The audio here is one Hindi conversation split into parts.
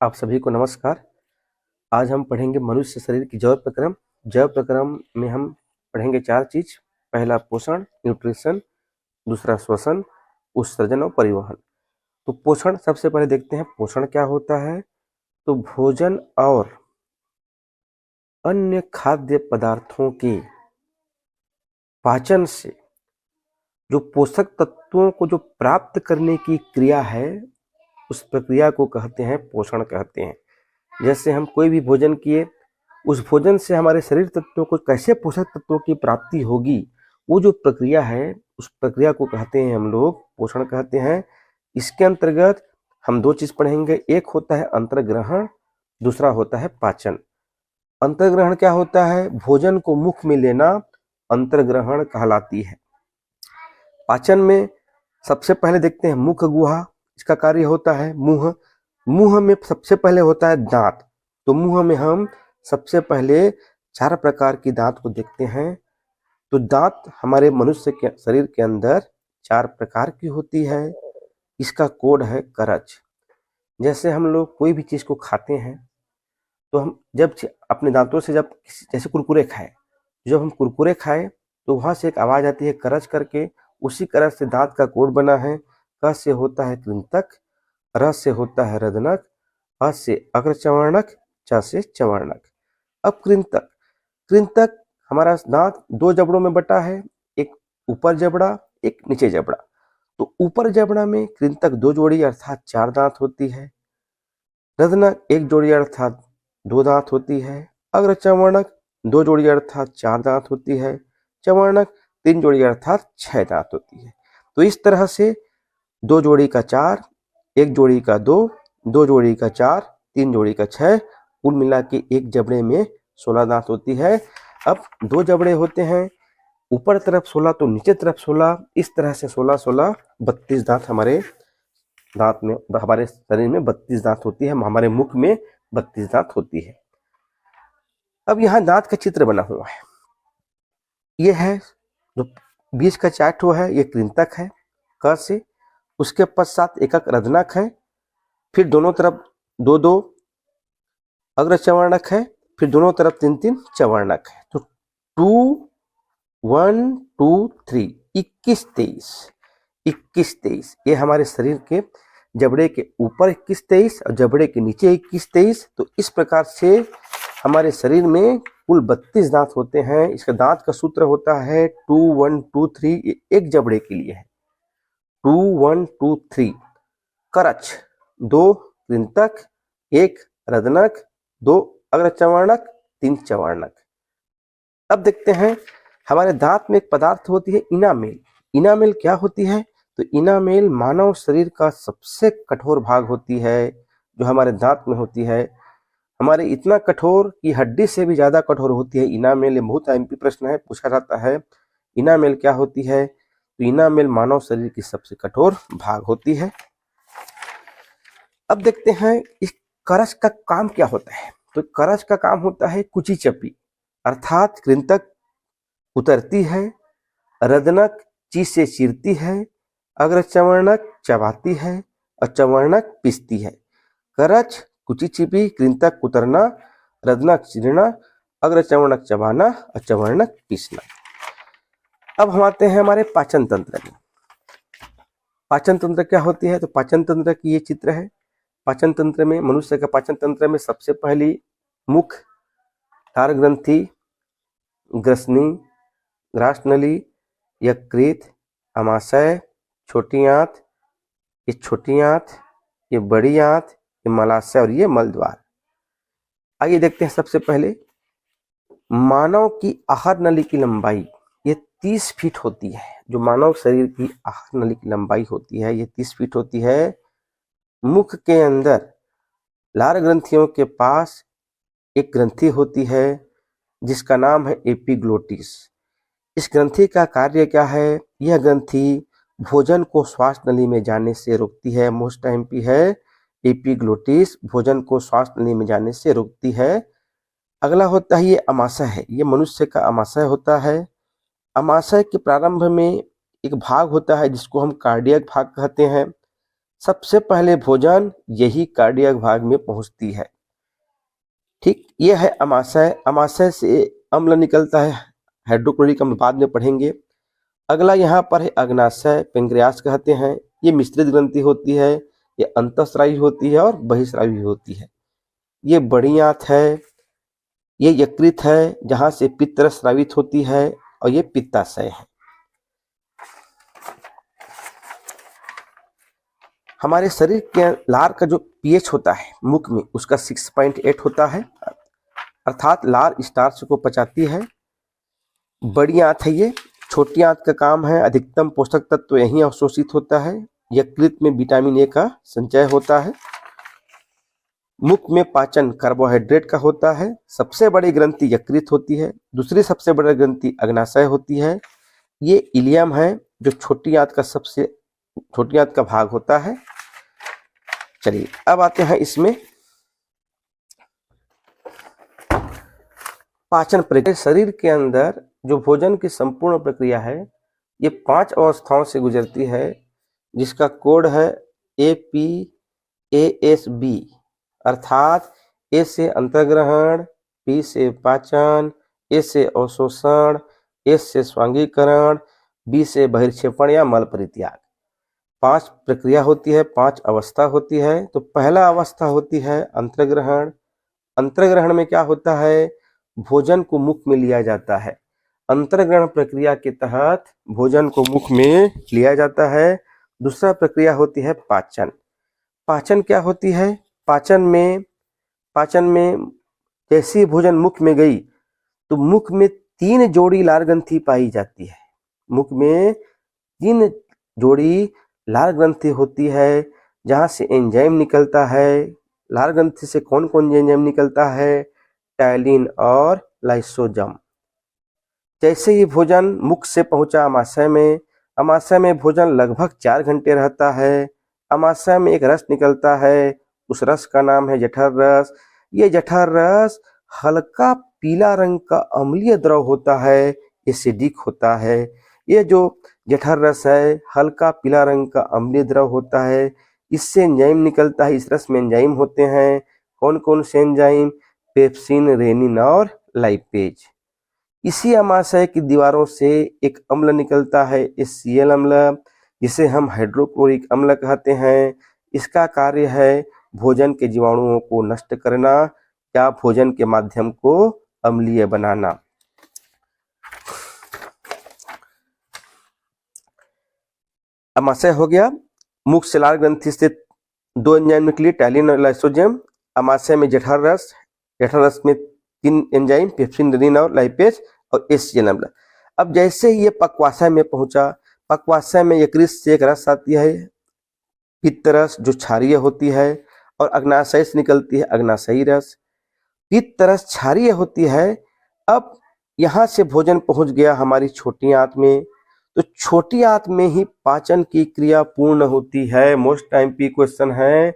आप सभी को नमस्कार। आज हम पढ़ेंगे मनुष्य शरीर की जैव प्रक्रम। जैव प्रक्रम में हम पढ़ेंगे 4 चीज। पहला पोषण, न्यूट्रिशन, दूसरा श्वसन, उत्सर्जन और परिवहन। तो पोषण सबसे पहले देखते हैं, पोषण क्या होता है। तो भोजन और अन्य खाद्य पदार्थों के पाचन से जो पोषक तत्वों को जो प्राप्त करने की क्रिया है, उस प्रक्रिया को कहते हैं पोषण कहते हैं। जैसे हम कोई भी भोजन किए, उस भोजन से हमारे शरीर तत्वों को कैसे पोषक तत्वों की प्राप्ति होगी, वो जो प्रक्रिया है, उस प्रक्रिया को कहते हैं हम लोग पोषण कहते हैं। इसके अंतर्गत हम 2 चीज पढ़ेंगे। एक होता है अंतर्ग्रहण, दूसरा होता है पाचन। अंतर्ग्रहण क्या होता है? भोजन को मुख में लेना अंतर्ग्रहण कहलाती है। पाचन में सबसे पहले देखते हैं मुख गुहा। इसका कार्य होता है मुंह। मुंह में सबसे पहले होता है दांत। तो मुंह में हम सबसे पहले 4 प्रकार की दांत को देखते हैं। तो दांत हमारे मनुष्य के शरीर के अंदर 4 प्रकार की होती है। इसका कोड है करच। जैसे हम लोग कोई भी चीज को खाते हैं, तो हम जब अपने दांतों से जैसे कुरकुरे खाए, जब हम कुरकुरे खाए तो वहां से एक आवाज आती है करच करके। उसी करच से दांत का कोड बना है। क से होता है कृंतक, र से होता है रदनक, अ से अग्रचवर्णक, च से चवर्णक। अब कृंतक, कृंतक हमारा दांत 2 जबड़ों में बटा है, एक ऊपर जबड़ा, एक नीचे जबड़ा। तो ऊपर जबड़ा में कृंतक 2 जोड़ी अर्थात 4 दांत होती है। रदनक 1 जोड़ी अर्थात 2 दांत होती है। अग्रचवर्णक 2 जोड़ी अर्थात 4 दांत होती है। चवर्णक 3 जोड़ी अर्थात 6 दांत होती है। तो इस तरह से 2 जोड़ी का 4, 1 जोड़ी का 2, 2 जोड़ी का 4, 3 जोड़ी का 6, कुल मिला के एक जबड़े में 16 दांत होती है। अब 2 जबड़े होते हैं, ऊपर तरफ 16 तो नीचे तरफ 16। इस तरह से 16 16 32 दांत हमारे दांत में, हमारे शरीर में 32 दांत होती है। हमारे मुख में 32 दांत होती है। अब यहाँ दांत का चित्र बना हुआ है। ये है जो बीच का 4 ठो है, ये कृंतक है क से। उसके पश्चात एकक रदनक है, फिर दोनों तरफ 2 2 अग्रचवर्णक है, फिर दोनों तरफ 3 3 चवर्णक है। तो 2 1 2 3 21 23 21 23 ये हमारे शरीर के जबड़े के ऊपर 21 23 और जबड़े के नीचे 21 23। तो इस प्रकार से हमारे शरीर में कुल 32 दांत होते हैं। इसका दांत का सूत्र होता है 2 1 2 3। ये एक जबड़े के लिए है 2 1 2 3। करच 2 कृंतक, 1 रदनक, 2 अग्रचवर्णक, 3 चवर्णक। अब देखते हैं हमारे दांत में एक पदार्थ होती है इनामेल। इनामेल क्या होती है? तो इनामेल मानव शरीर का सबसे कठोर भाग होती है, जो हमारे दांत में होती है। हमारे इतना कठोर कि हड्डी से भी ज्यादा कठोर होती है इनामेल। ये बहुत एमपी प्रश्न है, पूछा जाता है इनामेल क्या होती है। तो इनामेल मानव शरीर की सबसे कठोर भाग होती है। अब देखते हैं इस करच का काम क्या होता है। तो करच का काम होता है कुची चपी, अर्थात कृंतक उतरती है, रदनक चीज से चीरती है, अग्रचवर्णक चबाती है और चवर्णक पीसती है। करच कुची चिपी, कृंतक उतरना, रदनक चीरना, अग्रचवर्णक चबाना और चवर्णक पीसना। अब हम आते हैं हमारे पाचन तंत्र में। पाचन तंत्र क्या होती है? तो पाचन तंत्र की ये चित्र है। पाचन तंत्र में, मनुष्य का पाचन तंत्र में सबसे पहली मुख, तार ग्रंथि, ग्रसनी, ग्रासनली, यकृत, अमाशय, छोटी आंत, ये छोटी आंत, ये बड़ी आंत, ये मलाशय और ये मलद्वार। आइए देखते हैं सबसे पहले मानव की आहार नली की लंबाई। ये 30 फीट होती है। जो मानव शरीर की आहार नली की लंबाई होती है, ये 30 फीट होती है। मुख के अंदर लार ग्रंथियों के पास एक ग्रंथि होती है जिसका नाम है एपिग्लोटिस। इस ग्रंथि का कार्य क्या है? यह ग्रंथि भोजन को श्वास नली में जाने से रोकती है। मोस्ट एमपी है एपिग्लोटिस, भोजन को श्वास नली में जाने से रोकती है। अगला होता है ये अमाशय है। ये मनुष्य का अमाशय होता है। अमाशय के प्रारंभ में एक भाग होता है जिसको हम कार्डियक भाग कहते हैं। सबसे पहले भोजन यही कार्डियक भाग में पहुंचती है। ठीक, ये है अमाशय। अमाशय से अम्ल निकलता है, हाइड्रोक्लोरिक अम्ल बाद में पढ़ेंगे। अगला यहाँ पर है अग्नाशय, पेंक्रियास कहते हैं। ये मिश्रित ग्रंथि होती है, ये अंतःस्रावी होती है और बहिःस्रावी होती है। ये बड़ी आंत है, ये यकृत है जहां से पित्त रस स्रावित होती है, और ये पित्ताशय है। हमारे शरीर के लार का जो पीएच होता है मुख में, उसका 6.8 होता है, अर्थात लार स्टार्च को पचाती है। बड़ी आंत है ये। छोटी आंत का काम है अधिकतम पोषक तत्व यहीं अवशोषित होता है। यकृत में विटामिन ए का संचय होता है। मुख में पाचन कार्बोहाइड्रेट का होता है। सबसे बड़ी ग्रंथि यकृत होती है, दूसरी सबसे बड़ी ग्रंथि अग्नाशय होती है। ये इलियम है जो छोटी आंत का भाग होता है। चलिए अब आते हैं इसमें पाचन प्रक्रिया। शरीर के अंदर जो भोजन की संपूर्ण प्रक्रिया है ये 5 अवस्थाओं से गुजरती है, जिसका कोड है APASB, अर्थात ए से अंतर्ग्रहण, पी से पाचन, ए से अवशोषण, एस से स्वांगीकरण, बी से बहिर्क्षेपण या मल परित्याग। 5 प्रक्रिया होती है, 5 अवस्था होती है। तो पहला अवस्था होती है अंतर्ग्रहण। अंतर्ग्रहण में क्या होता है, भोजन को मुख में लिया जाता है। अंतर्ग्रहण प्रक्रिया के तहत भोजन को मुख में लिया जाता है। दूसरा प्रक्रिया होती है पाचन। पाचन क्या होती है, पाचन में जैसे ही भोजन मुख में गई तो मुख में 3 जोड़ी लार ग्रंथि पाई जाती है। मुख में 3 जोड़ी लार ग्रंथि होती है जहां से एंजाइम निकलता है। लार ग्रंथि से कौन कौन एंजाइम निकलता है, टायलिन और लाइसोजम। जैसे ही भोजन मुख से पहुंचा अमाशय में भोजन लगभग 4 घंटे रहता है। अमाशय में एक रस निकलता है, उस रस का नाम है जठर रस। ये जठर रस हल्का पीला रंग का अम्लीय द्रव होता है, एसिडिक होता है। ये जो जठर रस है हल्का पीला रंग का अम्लीय द्रव होता है। इससे एंजाइम निकलता है। इस रस में एंजाइम होते हैं। कौन कौन से एंजाइम, पेप्सिन, रेनिन और लाइपेज। इसी अमाशय की दीवारों से एक अम्ल निकलता है, HCl अम्ल, जिसे हम हाइड्रोक्लोरिक अम्ल कहते हैं। इसका कार्य है भोजन के जीवाणुओं को नष्ट करना या भोजन के माध्यम को अम्लीय बनाना। अमाशय हो गया। मुख से लार ग्रंथि से 2 एंजाइम निकली, टायलिन और लाइसोजम। अमाशय में जठर रस में 3 एंजाइम, पेप्सिन, रेनिन और लाइपेज और HCl अम्ल। अब जैसे ही ये पक्वाशय में पहुंचा, पक्वाशय में यकृत से एक रस आती है, पित्त रस, जो क्षारीय होती है, और अग्नाशय से निकलती है अग्नाशयी रस। पित्त रस क्षारीय होती है। अब यहाँ से भोजन पहुंच गया हमारी छोटी आंत में, तो छोटी आंत में ही पाचन की क्रिया पूर्ण होती है। मोस्ट टाइम क्वेश्चन है,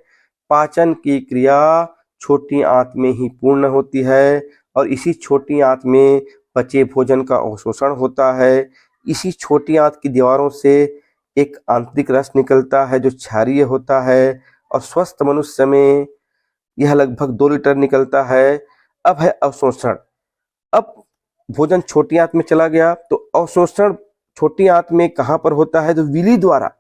पाचन की क्रिया छोटी आंत में ही पूर्ण होती है, और इसी छोटी आंत में पचे भोजन का अवशोषण होता है। इसी छोटी आंत की दीवारों से एक आंतरिक रस निकलता है जो क्षारीय होता है, और स्वस्थ मनुष्य में यह लगभग 2 लीटर निकलता है। अब है अवशोषण। अब भोजन छोटी आंत में चला गया तो अवशोषण छोटी आंत में कहाँ पर होता है, तो विली द्वारा।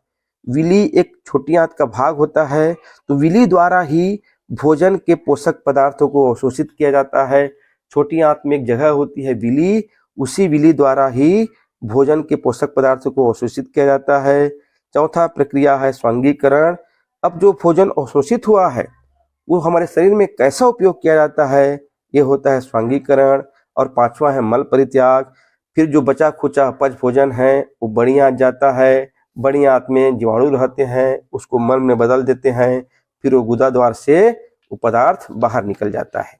विली एक छोटी आंत का भाग होता है, तो विली द्वारा ही भोजन के पोषक पदार्थों को अवशोषित किया जाता है। छोटी आंत में एक जगह होती है विली, उसी विली द्वारा ही भोजन के पोषक पदार्थों को अवशोषित किया जाता है। चौथा प्रक्रिया है स्वांगीकरण। अब जो भोजन अवशोषित हुआ है वो हमारे शरीर में कैसा उपयोग किया जाता है, ये होता है स्वांगीकरण। और 5वां है मल परित्याग। फिर जो बचा खुचा अपच भोजन है वो बड़ी आंत जाता है। बड़ी आंत में जीवाणु रहते हैं, उसको मल में बदल देते हैं, फिर वो गुदा द्वार से वो पदार्थ बाहर निकल जाता है।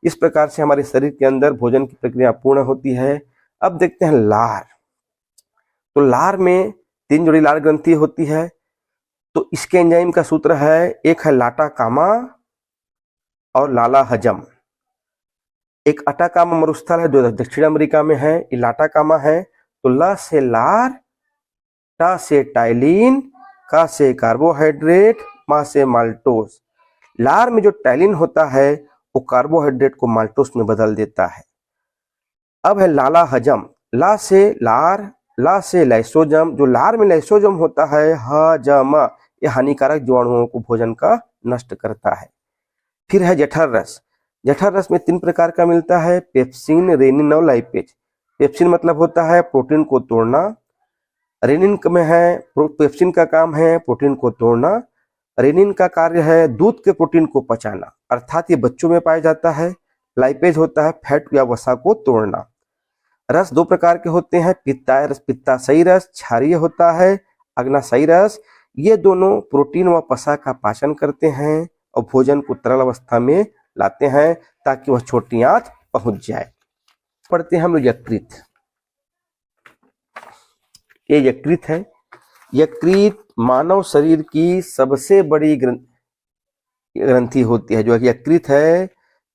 इस प्रकार से हमारे शरीर के अंदर भोजन की प्रक्रिया पूर्ण होती है। अब देखते हैं लार। तो लार में 3 जोड़ी लार ग्रंथि होती है। तो इसके एंजाइम का सूत्र है, एक है लाटा कामा और लाला हजम। एक अटाकामा मरुस्थल है जो दक्षिण अमेरिका में है, ये लाटा कामा है। तो ल से लार, टा से टाइलिन, का से कार्बोहाइड्रेट, मा से माल्टोस। लार में जो टैलिन होता है वो कार्बोहाइड्रेट को माल्टोस में बदल देता है। अब है लाला हजम, ला से लार, ला से लाइसोजम। जो लार में लाइसोजम होता है, हजम, ये हानिकारक जीवाणुओं को भोजन का नष्ट करता है। फिर है जठर रस। जठर रस में 3 प्रकार का मिलता है, पेप्सिन, रेनिन और लाइपेज। पेप्सिन मतलब होता है प्रोटीन को तोड़ना, रेनिन में है पेप्सिन का काम है प्रोटीन को तोड़ना, रेनिन का कार्य है दूध के प्रोटीन को पचाना, अर्थात ये बच्चों में पाया जाता है। लाइपेज होता है फैट या वसा को तोड़ना। रस 2 प्रकार के होते हैं, पित्ताय रस, पित्ताशयी रस, क्षारीय होता है, अग्नाशयी रस। ये दोनों प्रोटीन व वसा का पाचन करते हैं और भोजन को तरल अवस्था में लाते हैं ताकि वह छोटी आंत पहुंच जाए। पढ़ते हैं हम लोग यकृत। ये यकृत है। यकृत मानव शरीर की सबसे बड़ी ग्रंथि होती है। जो यकृत है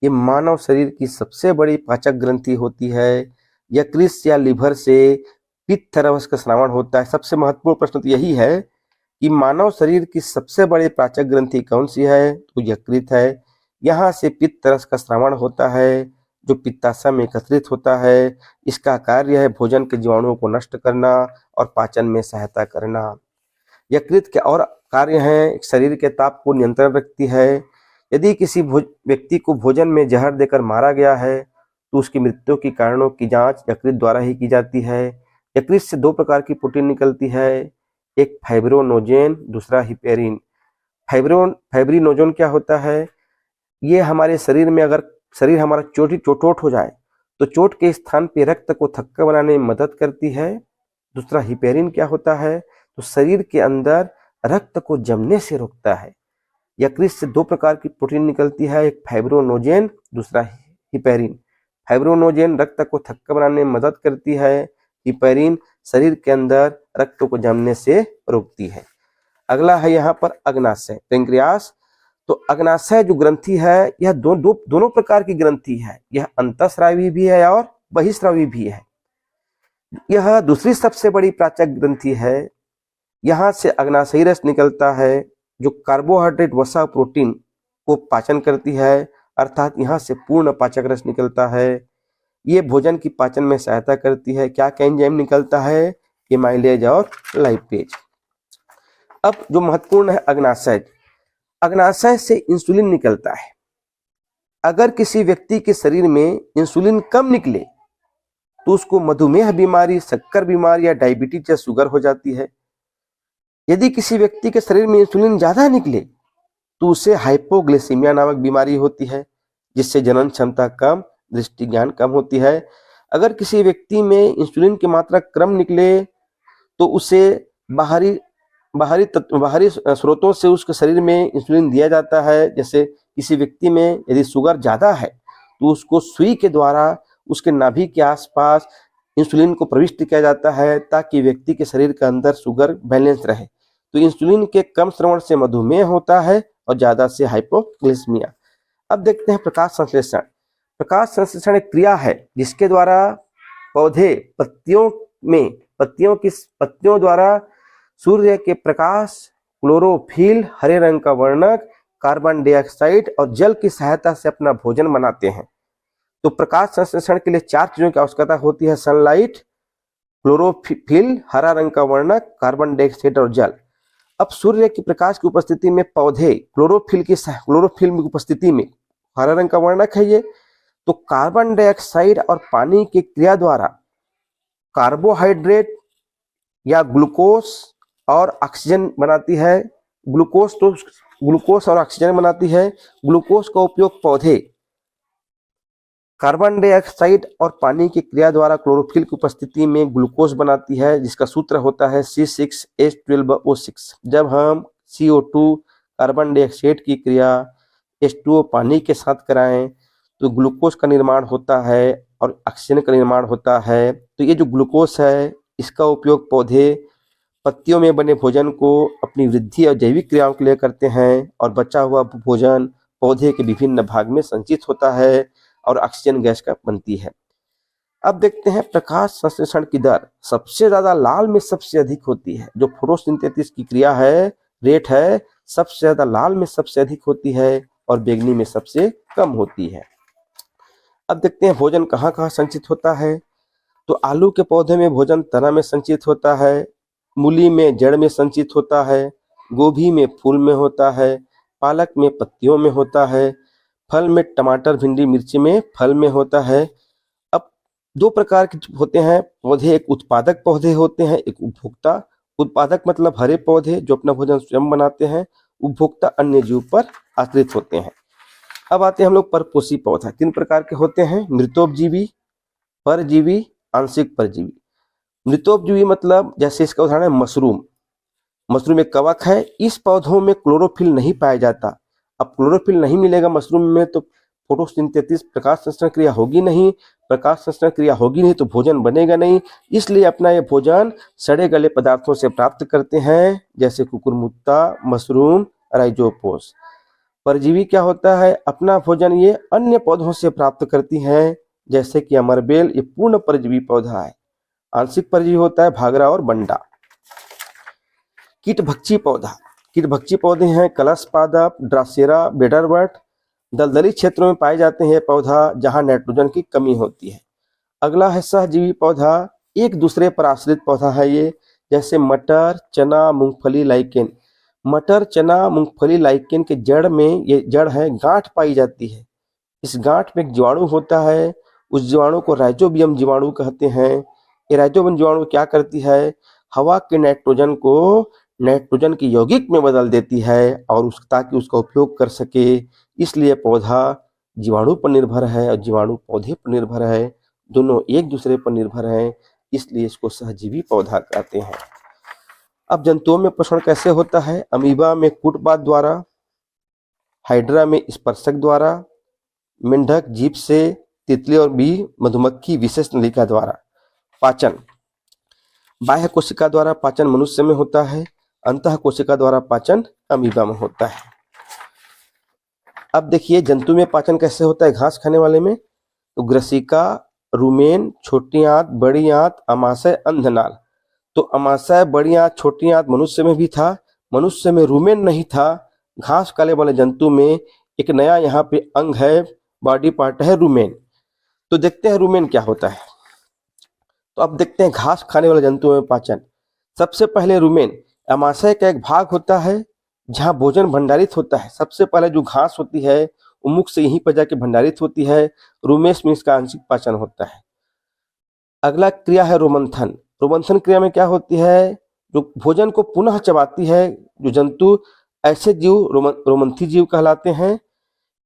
ये मानव शरीर की सबसे बड़ी पाचक ग्रंथि होती है। यकृत या लिवर से पित्त रस का स्रावण होता है। सबसे महत्वपूर्ण प्रश्न तो यही है कि मानव शरीर की सबसे बड़ी पाचक ग्रंथि कौन सी है, तो यकृत है। यहाँ से पित्त रस का स्रावण होता है जो पित्ताशय में एकत्रित होता है। इसका कार्य है भोजन के जीवाणुओं को नष्ट करना और पाचन में सहायता करना। यकृत के और कार्य हैं, शरीर के ताप को नियंत्रण रखती है। यदि किसी व्यक्ति को भोजन में जहर देकर मारा गया है तो उसकी मृत्यु के कारणों की जांच यकृत द्वारा ही की जाती है। यकृत से 2 प्रकार की प्रोटीन निकलती है, एक फाइब्रोनोजेन, दूसरा हिपेरिन। फाइब्रिनोजेन क्या होता है, ये हमारे शरीर में अगर शरीर हमारा चोट हो जाए तो चोट के स्थान पे रक्त को थक्का बनाने में मदद करती है। दूसरा हिपेरिन क्या होता है, तो शरीर के अंदर रक्त को जमने से रोकता है। यकृत से 2 प्रकार की प्रोटीन निकलती है, एक फाइब्रोनोजेन, दूसरा हिपेरिन। फाइब्रोनोजेन रक्त को थक्का बनाने में मदद करती है, हिपेरिन शरीर के अंदर रक्त को जमने से रोकती है। अगला है यहाँ पर अग्नाशय, पेंक्रियास। तो अग्नाशय जो ग्रंथि है यह दोनों प्रकार की ग्रंथि है। यह अंतःस्रावी भी है और बहिस्रावी भी है। यह दूसरी सबसे बड़ी पाचक ग्रंथि है। यहाँ से अग्नाशयी रस निकलता है जो कार्बोहाइड्रेट, वसा, प्रोटीन को पाचन करती है, अर्थात यहाँ से पूर्ण पाचक रस निकलता है। ये भोजन की पाचन में सहायता करती है। क्या एंजाइम निकलता है, एमाइलेज और लाइपेज। अब जो महत्वपूर्ण है अग्नाशय, अग्नाशय से इंसुलिन निकलता है। अगर किसी व्यक्ति के शरीर में इंसुलिन कम निकले तो उसको मधुमेह बीमारी, शक्कर बीमारी या डायबिटीज या शुगर हो जाती है। यदि किसी व्यक्ति के शरीर में इंसुलिन ज्यादा निकले तो उसे हाइपोग्लिसीमिया नामक बीमारी होती है, जिससे जनन क्षमता कम, दृष्टि ज्ञान कम होती है। अगर किसी व्यक्ति में इंसुलिन की मात्रा कम निकले तो उसे बाहरी स्रोतों से उसके शरीर में इंसुलिन दिया जाता है। जैसे किसी व्यक्ति में यदि शुगर ज्यादा है तो उसको सुई के द्वारा उसके नाभि के आसपास इंसुलिन को प्रविष्ट किया जाता है ताकि व्यक्ति के शरीर के अंदर शुगर बैलेंस रहे। तो इंसुलिन के कम श्रवण से मधुमेह होता है और ज्यादा से हाइपोग्लिसीमिया। अब देखते हैं प्रकाश संश्लेषण। प्रकाश संश्लेषण एक क्रिया है जिसके द्वारा पौधे पत्तियों द्वारा सूर्य के प्रकाश, क्लोरोफिल, हरे रंग का वर्णक, कार्बन डाइऑक्साइड और जल की सहायता से अपना भोजन बनाते हैं। तो प्रकाश संश्लेषण के लिए 4 चीजों की आवश्यकता होती है, सनलाइट, क्लोरोफिल, हरा रंग का वर्णक, कार्बन डाइऑक्साइड और जल। अब सूर्य के प्रकाश की उपस्थिति में पौधे क्लोरोफिल की उपस्थिति में, हरा रंग का वर्णक है ये, तो कार्बन डाइऑक्साइड और पानी की क्रिया द्वारा कार्बोहाइड्रेट या ग्लूकोज और ऑक्सीजन बनाती है। ग्लूकोज और ऑक्सीजन बनाती है। ग्लूकोज का उपयोग पौधे कार्बन डाइऑक्साइड और पानी की क्रिया द्वारा क्लोरोफिल की उपस्थिति में ग्लूकोज बनाती है, जिसका सूत्र होता है C6H12O6। जब हम CO2 कार्बन डाइऑक्साइड की क्रिया H2O पानी के साथ कराएं तो ग्लूकोज का निर्माण होता है और ऑक्सीजन का निर्माण होता है। तो ये जो ग्लूकोज है इसका उपयोग पौधे पत्तियों में बने भोजन को अपनी वृद्धि और जैविक क्रियाओं के लिए करते हैं और बचा हुआ भोजन पौधे के विभिन्न भाग में संचित होता है और ऑक्सीजन गैस का बनती है। अब देखते हैं प्रकाश संश्लेषण की दर सबसे ज्यादा लाल में सबसे अधिक होती है। जो फोटोसिंथेसिस की क्रिया है, रेट है, सबसे ज्यादा लाल में सबसे अधिक होती है और बैंगनी में सबसे कम होती है। अब देखते हैं भोजन कहाँ कहाँ संचित होता है। तो आलू के पौधे में भोजन तना में संचित होता है, मूली में जड़ में संचित होता है, गोभी में फूल में होता है, पालक में पत्तियों में होता है, फल में टमाटर भिंडी मिर्ची में फल में होता है। अब दो प्रकार के होते हैं पौधे, एक उत्पादक पौधे होते हैं, एक उपभोक्ता। उत्पादक मतलब हरे पौधे जो अपना भोजन स्वयं बनाते हैं, उपभोक्ता अन्य जीव पर आश्रित होते हैं। अब आते हैं हम लोग परपोषी पौधा। तीन प्रकार के होते हैं, मृतोपजीवी, परजीवी, आंशिक परजीवी। मृतोपजीवी मतलब जैसे इसका उदाहरण है मशरूम। मशरूम एक कवक है, इस पौधों में क्लोरोफिल नहीं पाया जाता। अब क्लोरोफिल नहीं मिलेगा मशरूम में तो फोटोसिंथेसिस प्रकाश संश्लेषण क्रिया होगी नहीं, प्रकाश संश्लेषण क्रिया होगी नहीं तो भोजन बनेगा नहीं। इसलिए अपना ये भोजन सड़े गले पदार्थों से प्राप्त करते हैं, जैसे कुकुरमुत्ता, मशरूम, राइजोपोस। परजीवी क्या होता है, अपना भोजन ये अन्य पौधों से प्राप्त करती हैं, जैसे कि अमरबेल, ये पूर्ण परजीवी पौधा है। आंशिक परजीवी होता है भागरा और बंडा। कीटभक्षी पौधा, कीटभक्षी पौधे हैं कलश पादप, ड्रासेरा, बेडरवर्ट। दलदली क्षेत्रों में पाए जाते हैं ये पौधा जहां नाइट्रोजन की कमी होती है। अगला है सहजीवी पौधा, एक दूसरे पर आश्रित पौधा है ये, जैसे मटर, चना, मूंगफली, लाइकेन। मटर, चना, मूंगफली, लाइकेन के जड़ में, ये जड़ है, गांठ पाई जाती है। इस गांठ में एक जीवाणु होता है, उस जीवाणु को राइजोबियम जीवाणु कहते हैं। ये राइजोबियम जीवाणु क्या करती है, हवा के नाइट्रोजन को नाइट्रोजन की यौगिक में बदल देती है और ताकि उसका उपयोग कर सके। इसलिए पौधा जीवाणु पर निर्भर है और जीवाणु पौधे पर निर्भर है, दोनों एक दूसरे पर निर्भर हैं, इसलिए इसको सहजीवी पौधा कहते हैं। अब जंतुओं में पोषण कैसे होता है, अमीबा में कूटपात द्वारा, हाइड्रा में स्पर्शक द्वारा, मेंढक जीभ से, तितली और बी मधुमक्खी विशेष नलिका द्वारा। पाचन, बाह्य कोशिका द्वारा पाचन मनुष्य में होता है, अंतः कोशिका द्वारा पाचन अमीबा में होता है। अब देखिए जंतु में पाचन कैसे होता है घास खाने वाले में। तो ग्रसिका, रुमेन, छोटी आंत, बड़ी आंत, अमाशय, अंधनाल। तो अमाशय, बड़ी आंत, छोटी आंत मनुष्य में भी था, मनुष्य में रुमेन नहीं था। घास खाने वाले जंतु में एक नया यहाँ पे अंग है, बॉडी पार्ट है रुमेन। तो देखते हैं रुमेन क्या होता है। तो अब देखते हैं घास खाने वाले जंतुओं में पाचन। सबसे पहले रुमेन अमाशय का एक भाग होता है जहाँ भोजन भंडारित होता है। सबसे पहले जो घास होती है वो मुख से यहीं पर जाके भंडारित होती है, रुमेश में इसका आंशिक पाचन होता है। अगला क्रिया है रोमंथन। रोमंथन क्रिया में क्या होती है, जो भोजन को पुनः चबाती है। जो जंतु ऐसे जीव रोमंथी जीव कहलाते हैं।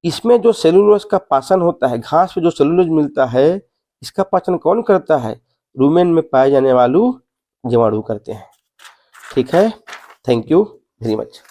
इसमें जो सेलुलोज का पाचन होता है, घास में जो सेलुलोज मिलता है, इसका पाचन कौन करता है, रुमेन में पाए जाने वाले जीवाणु करते हैं। ठीक है, थैंक यू वेरी मच।